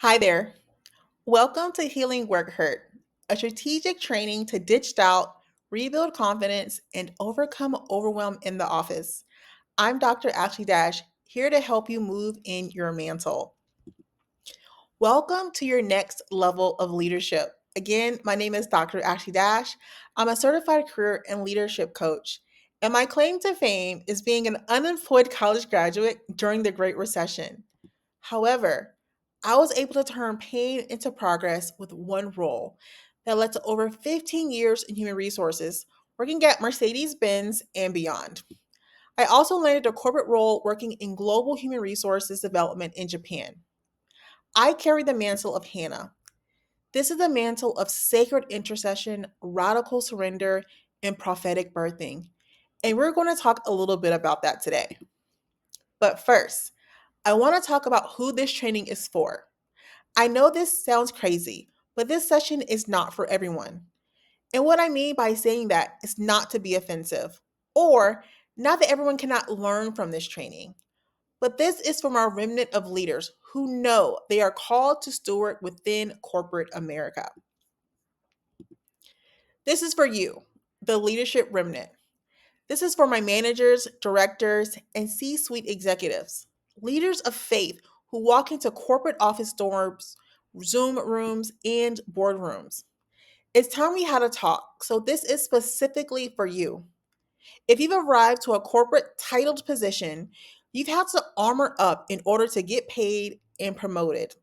Hi there. Welcome to Healing Work Hurt, a strategic training to ditch doubt, rebuild confidence, and overcome overwhelm in the office. I'm Dr. Ashley Dash, here to help you move in your mantle. Welcome to your next level of leadership. Again, my name is Dr. Ashley Dash. I'm a certified career and leadership coach, and my claim to fame is being an unemployed college graduate during the Great Recession. However, I was able to turn pain into progress with one role that led to over 15 years in human resources, working at Mercedes Benz and beyond. I also landed a corporate role working in global human resources development in Japan. I carry the mantle of Hannah. This is the mantle of sacred intercession, radical surrender, and prophetic birthing. And we're going to talk a little bit about that today. But first, I want to talk about who this training is for. I know this sounds crazy, but this session is not for everyone. And what I mean by saying that is not to be offensive, or not that everyone cannot learn from this training, but this is from our remnant of leaders who know they are called to steward within corporate America. This is for you, the leadership remnant. This is for my managers, directors, and C suite executives, leaders of faith who walk into corporate office doors, Zoom rooms, and boardrooms. It's time we had a talk, so this is specifically for you. If you've arrived to a corporate titled position, you've had to armor up in order to get paid and promoted.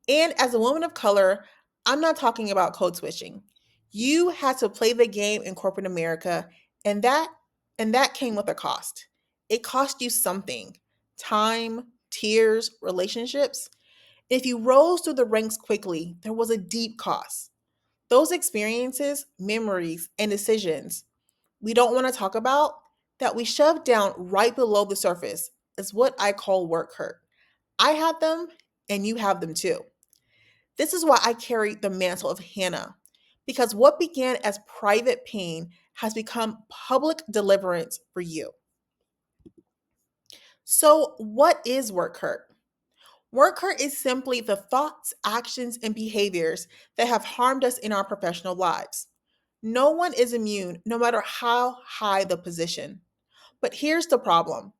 And as a woman of color, I'm not talking about code switching. You had to play the game in corporate America, and that came with a cost. It cost you something. Time, tears, relationships. If you rose through the ranks quickly, there was a deep cost. Those experiences, memories, and decisions we don't want to talk about that we shove down right below the surface is what I call work hurt. I had them, and you have them too. This is why I carry the mantle of Hannah, because what began as private pain has become public deliverance for you. So, what is work hurt? Work hurt is simply the thoughts, actions, and behaviors that have harmed us in our professional lives. No one is immune, no matter how high the position. But here's the problem: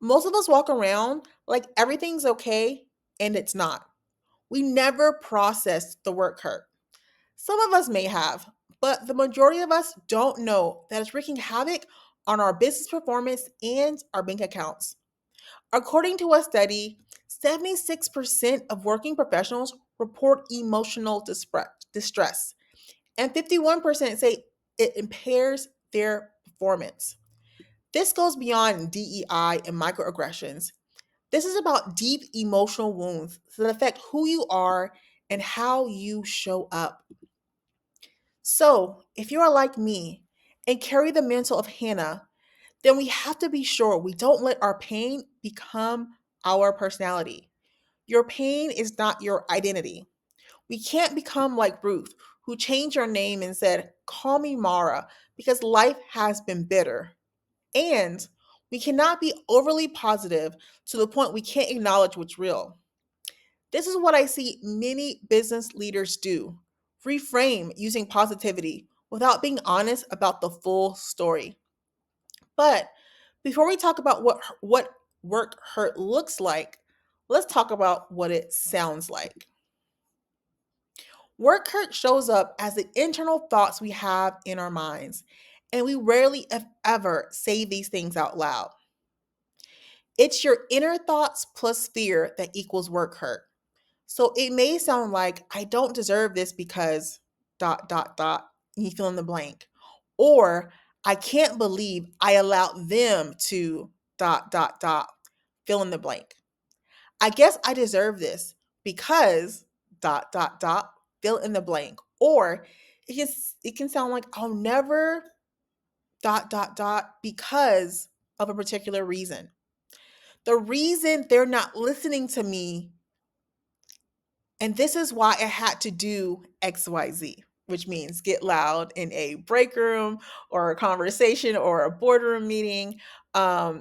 most of us walk around like everything's okay, and it's not. We never process the work hurt. Some of us may have, but the majority of us don't know that it's wreaking havoc on our business performance and our bank accounts. According to a study, 76% of working professionals report emotional distress, and 51% say it impairs their performance. This goes beyond DEI and microaggressions. This is about deep emotional wounds that affect who you are and how you show up. So, if you are like me and carry the mantle of Hannah, then we have to be sure we don't let our pain become our personality. Your pain is not your identity. We can't become like Ruth, who changed her name and said, "Call me Mara," because life has been bitter. And we cannot be overly positive to the point we can't acknowledge what's real. This is what I see many business leaders do: reframe using positivity without being honest about the full story. But before we talk about what work hurt looks like, let's talk about what it sounds like. Work hurt shows up as the internal thoughts we have in our minds, and we rarely, if ever, say these things out loud. It's your inner thoughts plus fear that equals work hurt. So it may sound like I don't deserve this because and you fill in the blank. Or I can't believe I allowed them to fill in the blank. I guess I deserve this because fill in the blank. Or it can sound like I'll never because of a particular reason. The reason they're not listening to me, and this is why I had to do XYZ. which means get loud in a break room or a conversation or a boardroom meeting.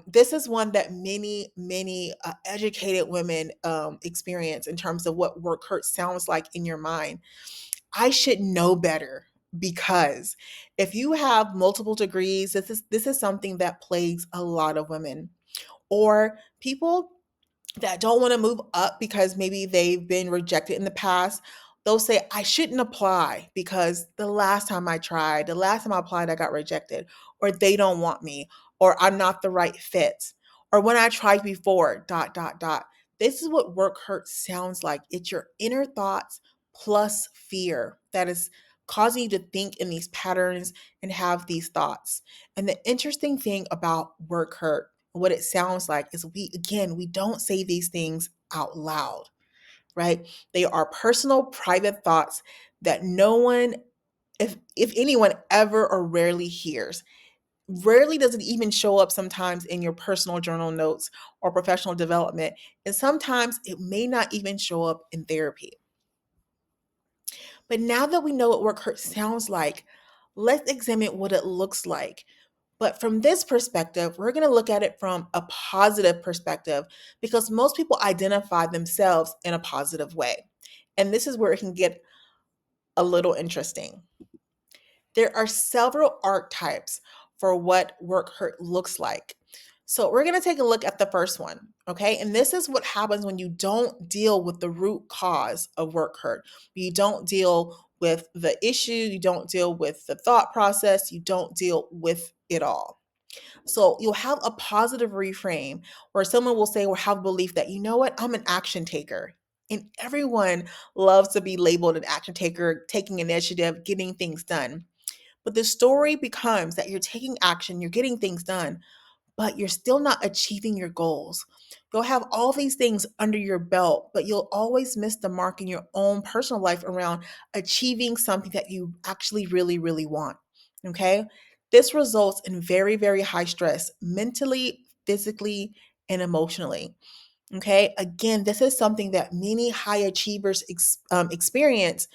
This is one that many educated women experience in terms of what work hurt sounds like in your mind. I should know better because if you have multiple degrees, this is something that plagues a lot of women or people that don't want to move up because maybe they've been rejected in the past. They'll say, I shouldn't apply because the last time I applied, I got rejected, or they don't want me, or I'm not the right fit, or when I tried before, dot, dot, dot. This is what work hurt sounds like. It's your inner thoughts plus fear that is causing you to think in these patterns and have these thoughts. And the interesting thing about work hurt, what it sounds like is we don't say these things out loud, right? They are personal private thoughts that no one, if anyone, ever or rarely hears. Rarely does it even show up sometimes in your personal journal notes or professional development, and sometimes it may not even show up in therapy. But now that we know what work hurt sounds like, let's examine what it looks like. But from this perspective, we're going to look at it from a positive perspective because most people identify themselves in a positive way. And this is where it can get a little interesting. There are several archetypes for what work hurt looks like. So we're going to take a look at the first one, okay? And this is what happens when you don't deal with the root cause of work hurt. You don't deal with the issue, you don't deal with the thought process, you don't deal with it all. So you'll have a positive reframe where someone will say or have belief that, you know what, I'm an action taker. And everyone loves to be labeled an action taker, taking initiative, getting things done. But the story becomes that you're taking action, you're getting things done, but you're still not achieving your goals. You'll have all these things under your belt, but you'll always miss the mark in your own personal life around achieving something that you actually really want. Okay? This results in very high stress mentally, physically, and emotionally. Okay? Again, this is something that many high achievers experience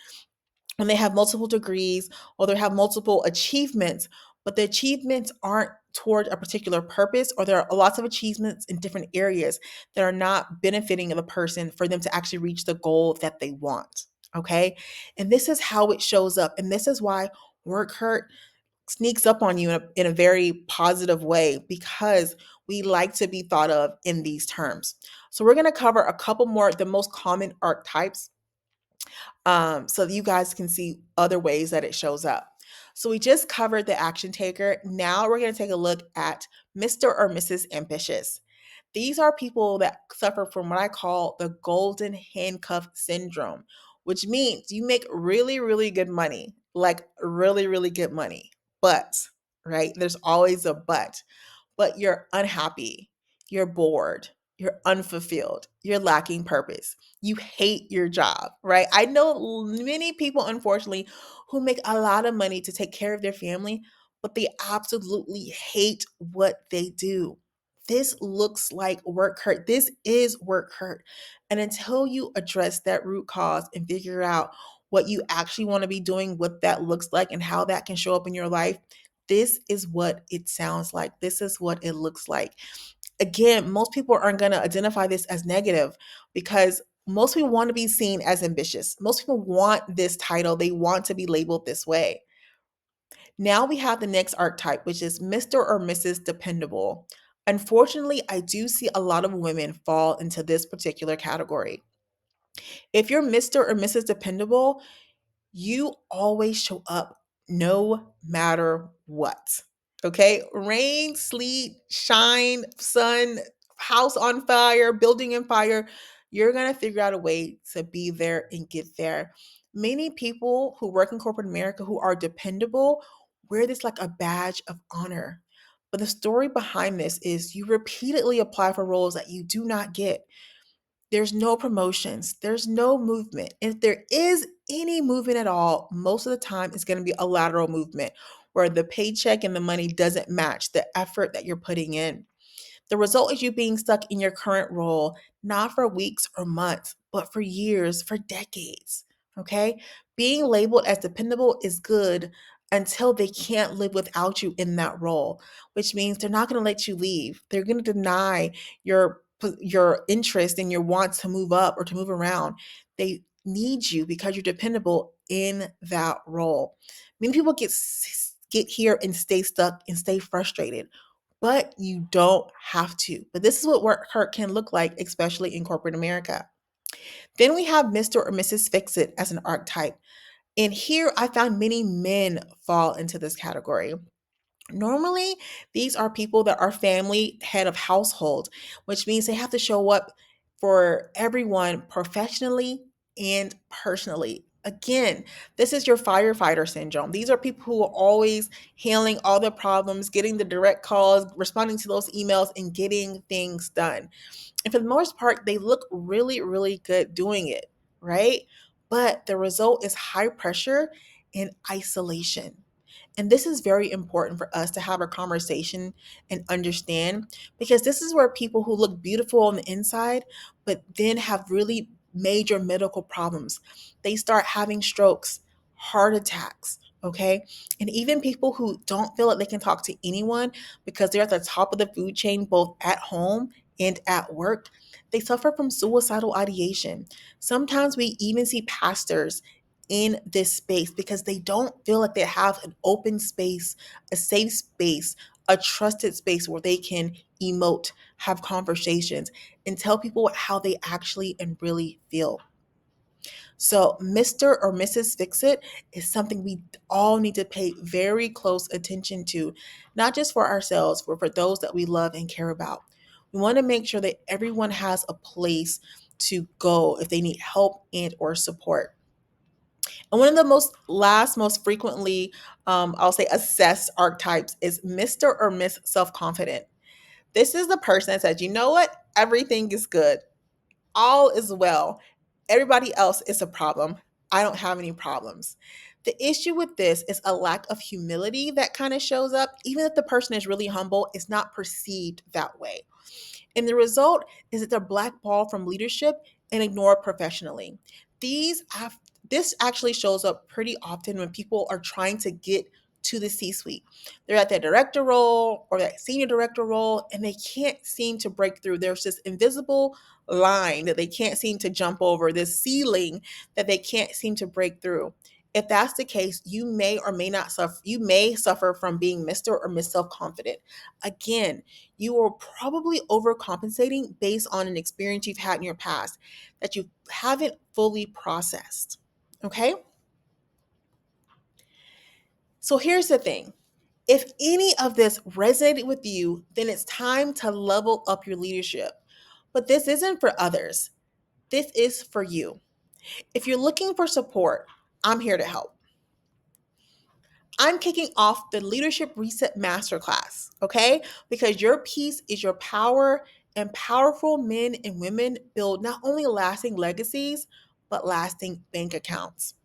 when they have multiple degrees or they have multiple achievements, but the achievements aren't toward a particular purpose, or there are lots of achievements in different areas that are not benefiting the person for them to actually reach the goal that they want. Okay. And this is how it shows up. And this is why work hurt sneaks up on you in a very positive way because we like to be thought of in these terms. So we're going to cover a couple more, the most common archetypes so that you guys can see other ways that it shows up. So we just covered the action taker. Now we're going to take a look at Mr. or Mrs. Ambitious. These are people that suffer from what I call the golden handcuff syndrome, which means you make really good money, like really good money. But, right, there's always a but you're unhappy, you're bored, you're unfulfilled, you're lacking purpose, you hate your job, right? I know many people, unfortunately, who make a lot of money to take care of their family, but they absolutely hate what they do. This looks like work hurt. This is work hurt. And until you address that root cause and figure out what you actually want to be doing, what that looks like, and how that can show up in your life, this is what it sounds like. This is what it looks like. Again, most people aren't going to identify this as negative because most people want to be seen as ambitious. Most people want this title, they want to be labeled this way. Now we have the next archetype, which is Mr. or Mrs. Dependable. Unfortunately, I do see a lot of women fall into this particular category. If you're Mr. or Mrs. Dependable, you always show up no matter what. Okay? Rain, sleet, shine, sun, house on fire, building in fire. You're going to figure out a way to be there and get there. Many people who work in corporate America who are dependable wear this like a badge of honor. But the story behind this is you repeatedly apply for roles that you do not get. There's no promotions, there's no movement. If there is any movement at all, most of the time it's going to be a lateral movement where the paycheck and the money doesn't match the effort that you're putting in. The result is you being stuck in your current role, not for weeks or months, but for years, for decades. Okay? Being labeled as dependable is good until they can't live without you in that role, which means they're not going to let you leave. They're going to deny your interest and your want to move up or to move around. They need you because you're dependable in that role. Many people get here and stay stuck and stay frustrated, but you don't have to. But this is what work hurt can look like, especially in corporate America. Then we have Mr. or Mrs. Fix It as an archetype. And here I found many men fall into this category. Normally, these are people that are family head of household, which means they have to show up for everyone professionally and personally. Again, this is your firefighter syndrome. These are people who are always handling all the problems, getting the direct calls, responding to those emails, and getting things done. And for the most part, they look really, really good doing it, right? But the result is high pressure and isolation. And this is very important for us to have a conversation and understand, because this is where people who look beautiful on the inside, but then have really major medical problems. They start having strokes, heart attacks, okay? And even people who don't feel like they can talk to anyone because they're at the top of the food chain, both at home and at work, they suffer from suicidal ideation. Sometimes we even see pastors in this space because they don't feel like they have an open space, a safe space, a trusted space where they can emote, have conversations, and tell people how they actually and really feel. So, Mr. or Mrs. Fix It is something we all need to pay very close attention to, not just for ourselves, but for those that we love and care about. We want to make sure that everyone has a place to go if they need help and or support. And one of the most frequently, I'll say, assessed archetypes is Mr. or Miss Self Confident. This is the person that says, you know what? Everything is good. All is well. Everybody else is a problem. I don't have any problems. The issue with this is a lack of humility that kind of shows up. Even if the person is really humble, it's not perceived that way. And the result is that they're blackballed from leadership and ignored professionally. These have this actually shows up pretty often when people are trying to get to the C-suite. They're at that director role or that senior director role, and they can't seem to break through. There's this invisible line that they can't seem to jump over, this ceiling that they can't seem to break through. If that's the case, you may or may not suffer. You may suffer from being Mr. or Miss Self-Confident. Again, you are probably overcompensating based on an experience you've had in your past that you haven't fully processed. Okay? So here's the thing. If any of this resonated with you, then it's time to level up your leadership. But this isn't for others. This is for you. If you're looking for support, I'm here to help. I'm kicking off the Leadership Reset Masterclass, okay? Because your peace is your power, and powerful men and women build not only lasting legacies, but lasting bank accounts.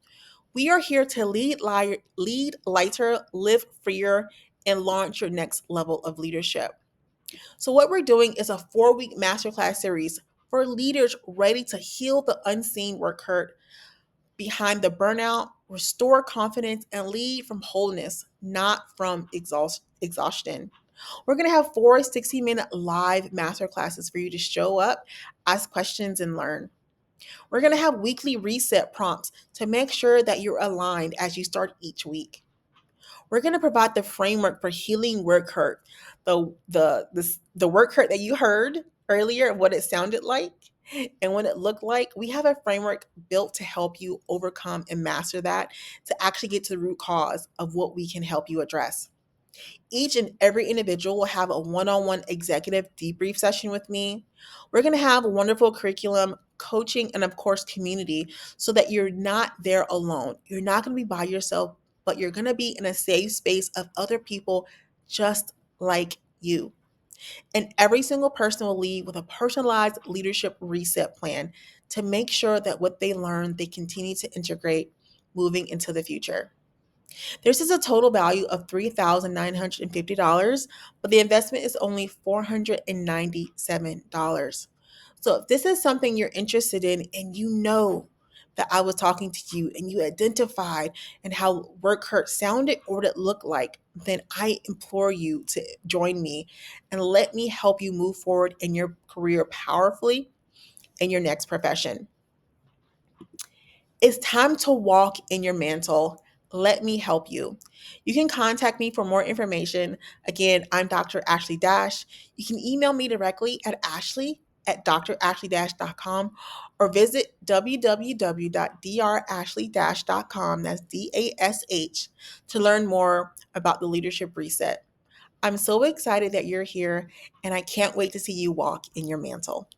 We are here to lead lighter, live freer, and launch your next level of leadership. So, what we're doing is a 4-week masterclass series for leaders ready to heal the unseen work hurt behind the burnout, restore confidence, and lead from wholeness, not from exhaustion. We're going to have 4 60-minute live masterclasses for you to show up, ask questions, and learn. We're going to have weekly reset prompts to make sure that you're aligned as you start each week. We're going to provide the framework for healing work hurt, the work hurt that you heard earlier, what it sounded like and what it looked like. We have a framework built to help you overcome and master that, to actually get to the root cause of what we can help you address. Each and every individual will have a one-on-one executive debrief session with me. We're going to have a wonderful curriculum, coaching, and of course, community, so that you're not there alone. You're not going to be by yourself, but you're going to be in a safe space of other people just like you. And every single person will leave with a personalized leadership reset plan to make sure that what they learn, they continue to integrate moving into the future. This is a total value of $3,950, but the investment is only $497. So if this is something you're interested in and you know that I was talking to you and you identified and how work hurt sounded or what it looked like, then I implore you to join me and let me help you move forward in your career powerfully in your next profession. It's time to walk in your mantle. Let me help you. You can contact me for more information. Again, I'm Dr. Ashley Dash. You can email me directly at ashley@drashley-.com or visit www.drashley-.com, that's DASH, to learn more about the Leadership Reset. I'm so excited that you're here, and I can't wait to see you walk in your mantle.